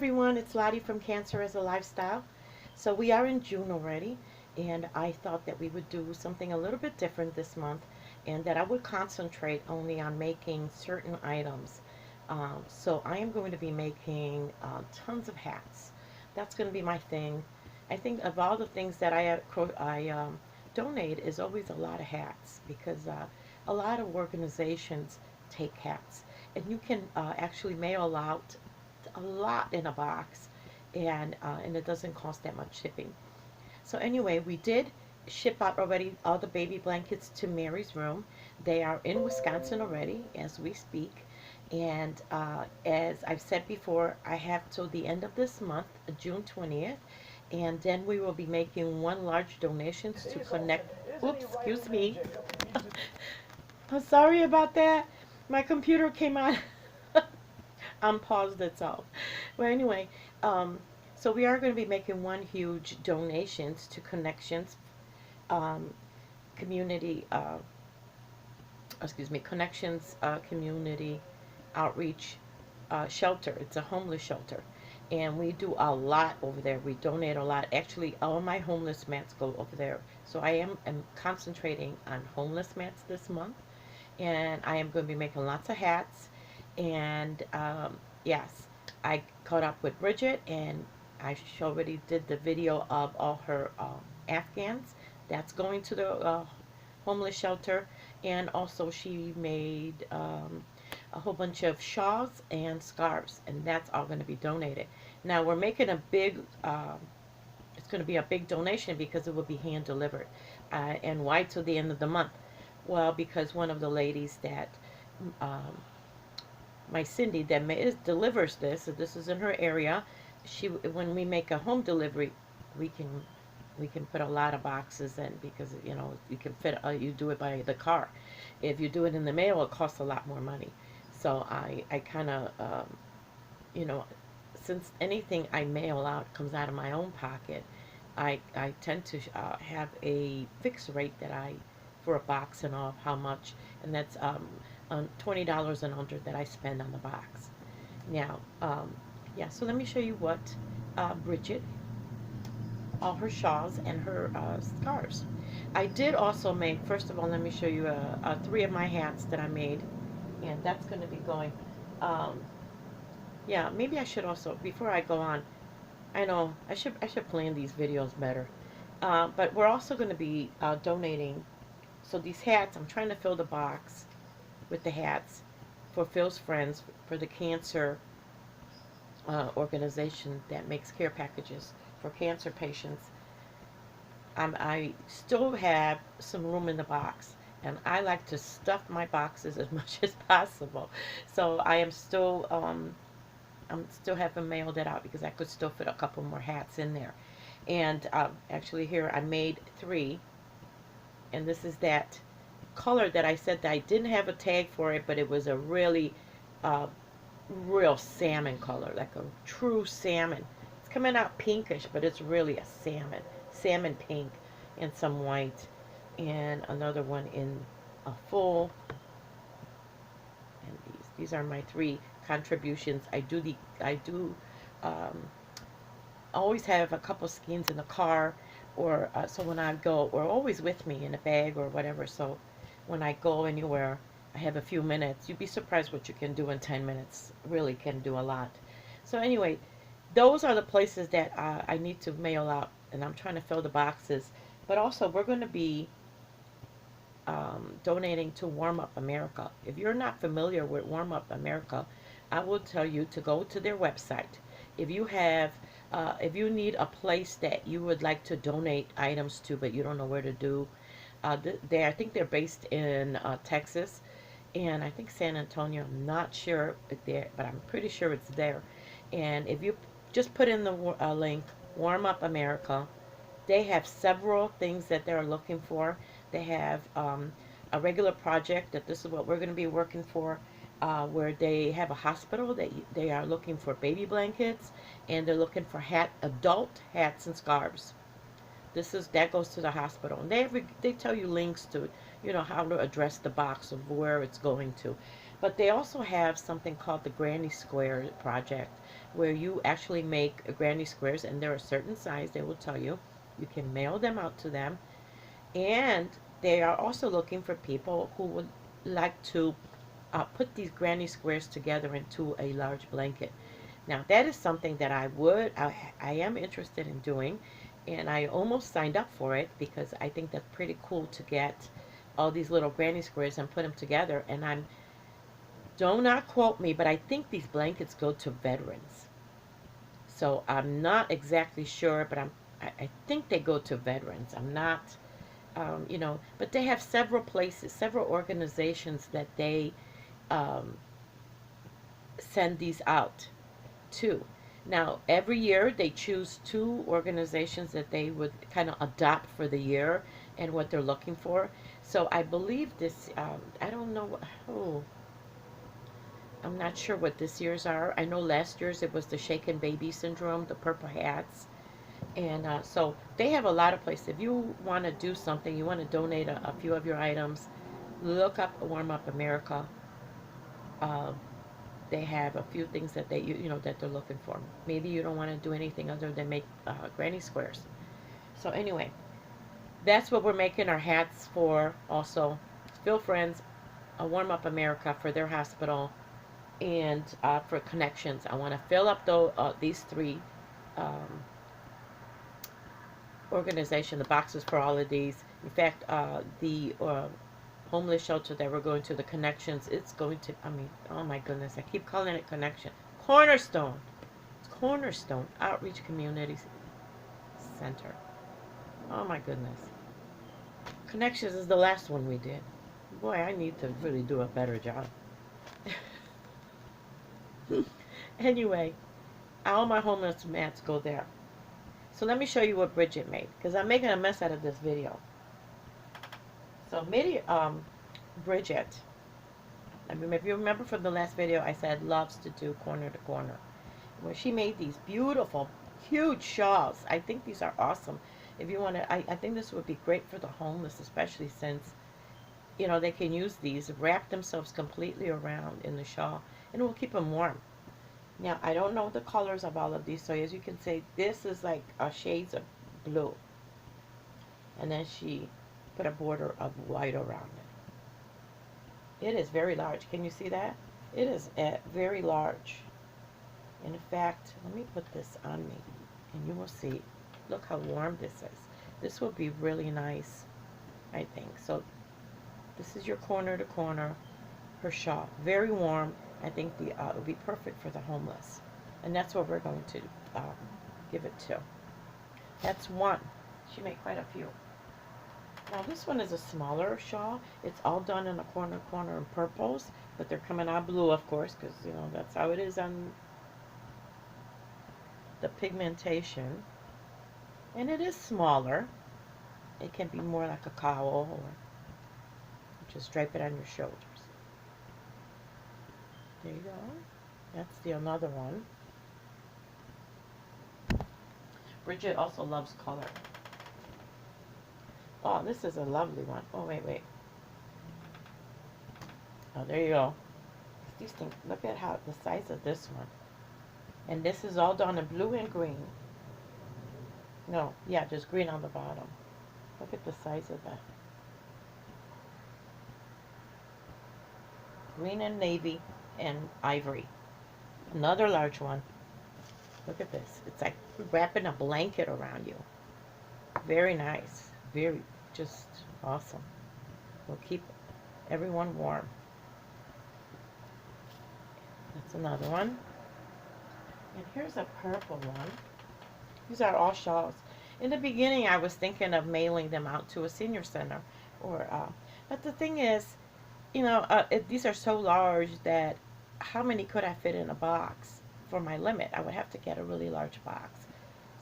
everyone, it's Lottie from Cancer as a Lifestyle. So we are in June already, and I thought that we would do something a little bit different this month, and that I would concentrate only on making certain items. So I am going to be making tons of hats. That's going to be my thing. I think of all the things that I donate is always a lot of hats, because a lot of organizations take hats, and you can actually mail out a lot in a box, and it doesn't cost that much shipping. So anyway, we did ship out already all the baby blankets to Mary's room. They are in Wisconsin already as we speak. And as I've said before, I have till the end of this month, June 20th, and then we will be making one large donations to connect. Oops, excuse me. I'm sorry about that. My computer came on unpaused itself. But anyway, um, so we are going to be making one huge donations to Connections um, Community, Connections Community Outreach Shelter. It's a homeless shelter. And we do a lot over there. We donate a lot. Actually, all my homeless mats go over there. So am concentrating on homeless mats this month. And I am going to be making lots of hats. And yes, I caught up with Bridget, and I already did the video of all her Afghans. That's going to the homeless shelter. And also she made a whole bunch of shawls and scarves, and that's all going to be donated. Now we're making a big, it's going to be a big donation because it will be hand delivered. And why till the end of the month? Well, because one of the ladies that um, my Cindy that delivers this, so this is in her area. When we make a home delivery, we can put a lot of boxes in, because you can fit. You do it by the car. If you do it in the mail, it costs a lot more money. So I kind of you know since anything I mail out comes out of my own pocket, I tend to have a fixed rate that I for a box and all how much, and that's $20 and under that I spend on the box. Now, yeah, so let me show you what Bridget, all her shawls and her scarves. I did also make, first of all, let me show you three of my hats that I made, and that's going to be going, um, yeah, maybe I should also, before I go on, I know I should plan these videos better, but we're also going to be donating, so these hats, I'm trying to fill the box with the hats for Phil's Friends, for the cancer organization that makes care packages for cancer patients. I still have some room in the box, and I like to stuff my boxes as much as possible. So I'm still having mailed it out because I could still fit a couple more hats in there. And actually here I made three, and this is that color that I said that I didn't have a tag for it, but it was a really uh, real salmon color, like a true salmon. It's coming out pinkish, but it's really a salmon pink, and some white, and another one in a full. And these are my three contributions. I do um, always have a couple skeins in the car, or so when I go, or always with me in a bag or whatever. So when I go anywhere, I have a few minutes. You'd be surprised what you can do in 10 minutes. Really can do a lot. So anyway, those are the places that I need to mail out, and I'm trying to fill the boxes. But also, we're going to be donating to Warm Up America. If you're not familiar with Warm Up America, I will tell you to go to their website. If you have, if you need a place that you would like to donate items to, but you don't know where to do, I think they're based in Texas, and I think San Antonio. I'm not sure there, but I'm pretty sure it's there. And if you just put in the link, Warm Up America, they have several things that they're looking for. They have a regular project that this is what we're going to be working for, where they have a hospital that they are looking for baby blankets, and they're looking for adult hats and scarves. That goes to the hospital, and they tell you links to how to address the box of where it's going to. But they also have something called the Granny Square Project, where you actually make granny squares, and they're a certain size, they will tell you. You can mail them out to them. And they are also looking for people who would like to put these granny squares together into a large blanket. Now, that is something that I am interested in doing, and I almost signed up for it because I think that's pretty cool to get all these little granny squares and put them together. And do not quote me, but I think these blankets go to veterans. So I'm not exactly sure, but I think they go to veterans. I'm not, but they have several places, several organizations that they um, send these out to. Now, every year they choose two organizations that they would kind of adopt for the year and what they're looking for. So I believe this, I don't know, oh, I'm not sure what this year's are. I know last year's it was the shaken baby syndrome, the purple hats. And so they have a lot of places. If you want to do something, you want to donate a few of your items, look up Warm Up America. Uh, they have a few things that that they're looking for. Maybe you don't want to do anything other than make granny squares. So anyway, that's what we're making our hats for. Also, Phil Friends, Warm Up America for their hospital, and for connections. I want to fill up these three um, organization, the boxes for all of these. In fact, the homeless shelter that we're going to, the connections, it's going to, I mean, oh my goodness, I keep calling it connection. Cornerstone. It's Cornerstone Outreach Community Center. Oh my goodness. Connections is the last one we did. Boy, I need to really do a better job. Anyway, all my homeless mats go there. So let me show you what Bridget made, because I'm making a mess out of this video. So Bridget, if you remember from the last video, I said loves to do corner to corner. Well, she made these beautiful, huge shawls. I think these are awesome. If you want to, I think this would be great for the homeless, especially since, they can use these, wrap themselves completely around in the shawl, and it will keep them warm. Now, I don't know the colors of all of these, so as you can see, this is like shades of blue. And then she put a border of white around it. It is very large. Can you see that? It is very large. In fact, let me put this on me, and you will see. Look how warm this is. This will be really nice, I think. So this is your corner to corner, her shawl. Very warm. I think it will be perfect for the homeless. And that's what we're going to give it to. That's one. She made quite a few. Now this one is a smaller shawl. It's all done in a corner in purples, but they're coming out blue, of course, because that's how it is on the pigmentation. And it is smaller. It can be more like a cowl, or just drape it on your shoulders. There you go. That's another one. Bridget also loves color. Oh, this is a lovely one. Oh, wait. Oh, there you go. These things, look at how the size of this one. And this is all done in blue and green. No, yeah, just green on the bottom. Look at the size of that. Green and navy and ivory. Another large one. Look at this. It's like wrapping a blanket around you. Very nice. Very, just awesome. Will keep everyone warm. That's another one. And here's a purple one. These are all shawls. In the beginning, I was thinking of mailing them out to a senior center, but the thing is, these are so large that how many could I fit in a box for my limit? I would have to get a really large box.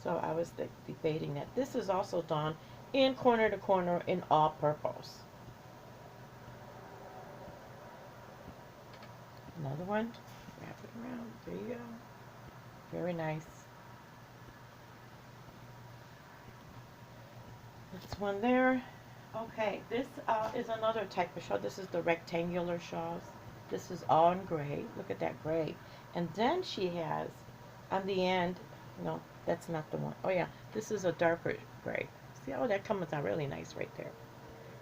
So I was debating that. This is also done in corner to corner in all purples. Another one. Wrap it around. There you go. Very nice. That's one there. Okay, this is another type of shawl. This is the rectangular shawls. This is all in gray. Look at that gray. And then she has, on the end, no, that's not the one. Oh yeah, this is a darker gray. See, oh, that comes out really nice right there.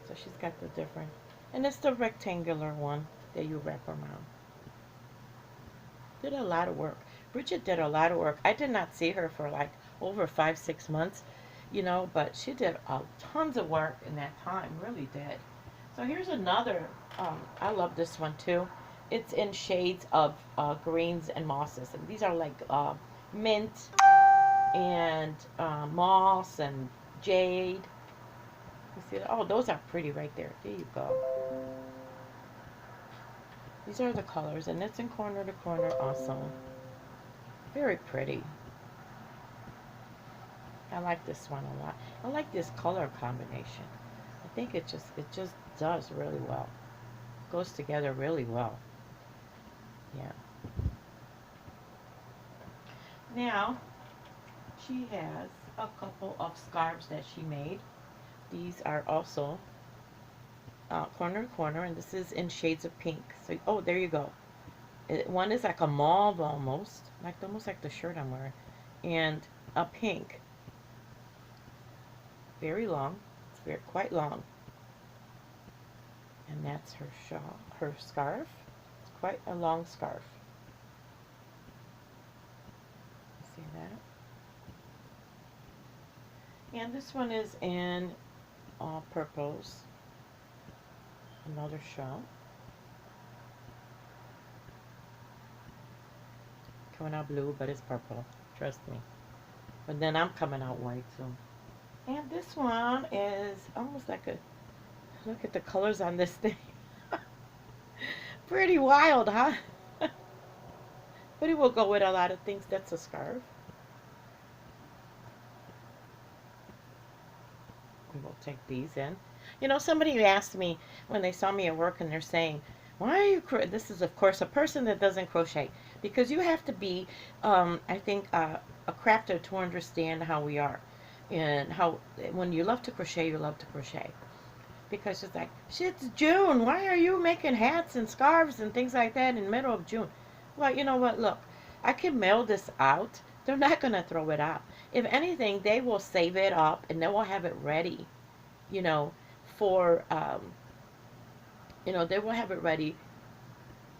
So she's got the different, and it's the rectangular one that you wrap around. Did a lot of work. Bridget did a lot of work. I did not see her for like over 5-6 months, you know, but she did tons of work in that time, really did. So here's another, I love this one too. It's in shades of greens and mosses. And these are like mint and moss and jade. You see, oh, those are pretty right there. There you go. These are the colors, and it's in corner to corner also. Very pretty. I like this one a lot. I like this color combination. I think it just does really well. Goes together really well. Yeah. Now, she has a couple of scarves that she made. These are also corner to corner, and this is in shades of pink. So, oh, there you go. One is like a mauve almost like the shirt I'm wearing, and a pink. Very long. It's quite long. And that's her shawl, her scarf. It's quite a long scarf. See that? And this one is in purples. Another shawl. Coming out blue, but it's purple. Trust me. But then I'm coming out white too. And this one is almost like a, look at the colors on this thing. Pretty wild, huh? But it will go with a lot of things. That's a scarf. We will take these in. You know, somebody asked me when they saw me at work and they're saying, why are you, this is of course a person that doesn't crochet, because you have to be, I think, a crafter to understand how we are. And how, when you love to crochet, you love to crochet. Because it's like, shit's June. Why are you making hats and scarves and things like that in the middle of June? Well, you know what? Look, I can mail this out. They're not going to throw it out. If anything, they will save it up and they will have it ready, you know, for, you know, they will have it ready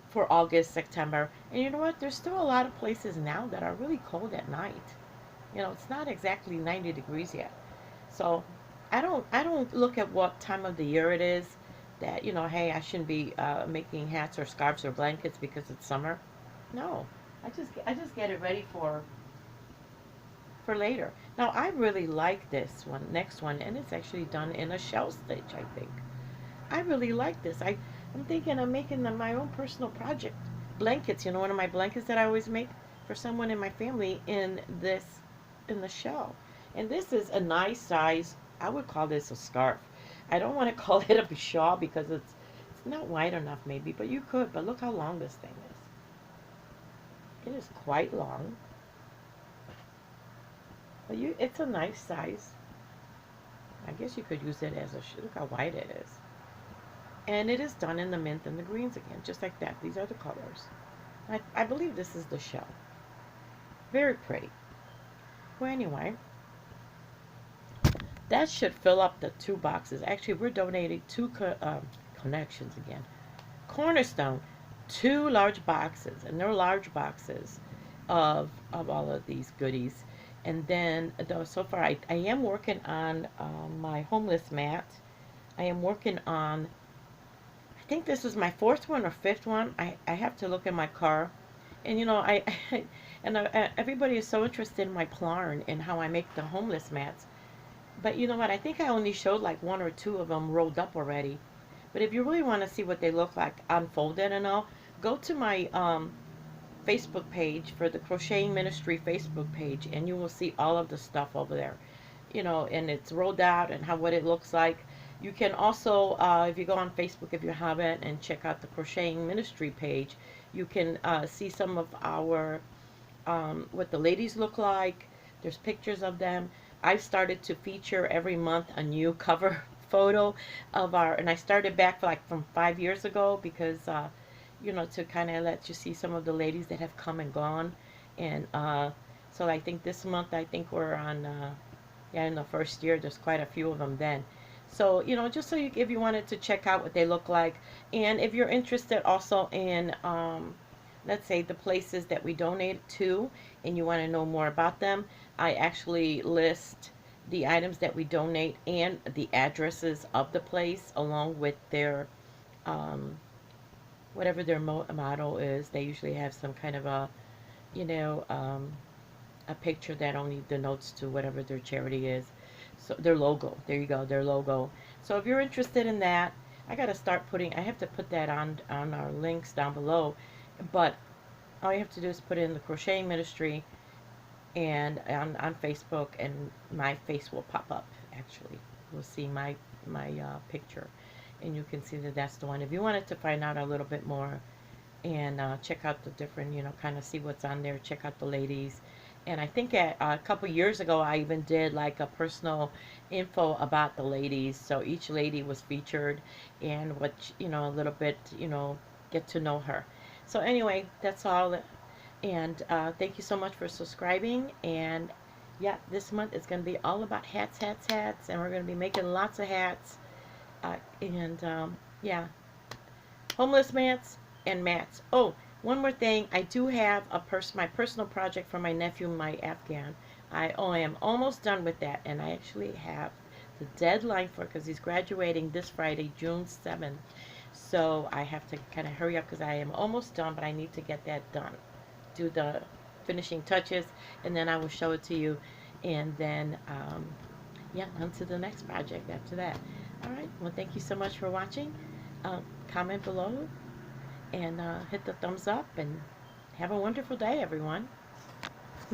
for August, September. And you know what? There's still a lot of places now that are really cold at night. You know, it's not exactly 90 degrees yet. So I don't look at what time of the year it is that, you know, hey, I shouldn't be making hats or scarves or blankets because it's summer. No, I just get it ready for later. Now I really like this one, next one, and it's actually done in a shell stitch, I think. I really like this. I'm thinking of making my own personal project. Blankets, you know, one of my blankets that I always make for someone in my family in the shell. And this is a nice size. I would call this a scarf. I don't want to call it a shawl because it's not wide enough maybe, but you could. But look how long this thing is. It is quite long. But it's a nice size. I guess you could use it as a, look how wide it is. And it is done in the mint and the greens again, just like that. These are the colors. I believe this is the shell. Very pretty. Well, anyway, that should fill up the 2 boxes. Actually, we're donating 2 connections again. Cornerstone, 2 large boxes, and they're large boxes of all of these goodies. And then, though, so far, I am working on my homeless mat. I am working on, I think this is my 4th one or 5th one. I have to look in my car. And, you know, everybody is so interested in my plarn and how I make the homeless mats. But you know what? I think I only showed like 1 or 2 of them rolled up already. But if you really want to see what they look like unfolded and all, go to my Facebook page, for the Crocheting Ministry Facebook page, and you will see all of the stuff over there. You know, and it's rolled out and what it looks like. You can also, if you go on Facebook, if you haven't, and check out the Crocheting Ministry page, you can see some of our, what the ladies look like. There's pictures of them. I've started to feature every month a new cover photo of our, and I started back from 5 years ago because, you know, to kind of let you see some of the ladies that have come and gone. And so I think this month, I think we're on, yeah, in the first year, there's quite a few of them then. So, you know, just so you, if you wanted to check out what they look like, and if you're interested also in, let's say, the places that we donate to, and you want to know more about them, I actually list the items that we donate and the addresses of the place along with their, um, whatever their motto is. They usually have some kind of a, you know, a picture that only denotes to whatever their charity is. So their logo, there you go, their logo. So if you're interested in that, I got to start putting, I have to put that on our links down below. But all you have to do is put in the Crocheting Ministry and on Facebook, and my face will pop up. Actually, you'll see my picture, and you can see that that's the one. If you wanted to find out a little bit more and check out the different, you know, kind of see what's on there, check out the ladies. And I think a couple years ago, I even did like a personal info about the ladies. So each lady was featured and what, you know, a little bit, you know, get to know her. So anyway, that's all. And thank you so much for subscribing. And yeah, this month it's going to be all about hats, hats, hats. And we're going to be making lots of hats. Yeah, homeless mats and mats. Oh, one more thing. I do have my personal project for my nephew, my Afghan. I am almost done with that, and I actually have the deadline for it because he's graduating this Friday, June 7th. So I have to kind of hurry up because I am almost done, but I need to get that done. Do the finishing touches, and then I will show it to you. And then, yeah, on to the next project after that. All right. Well, thank you so much for watching. Comment below and hit the thumbs up, and have a wonderful day, everyone.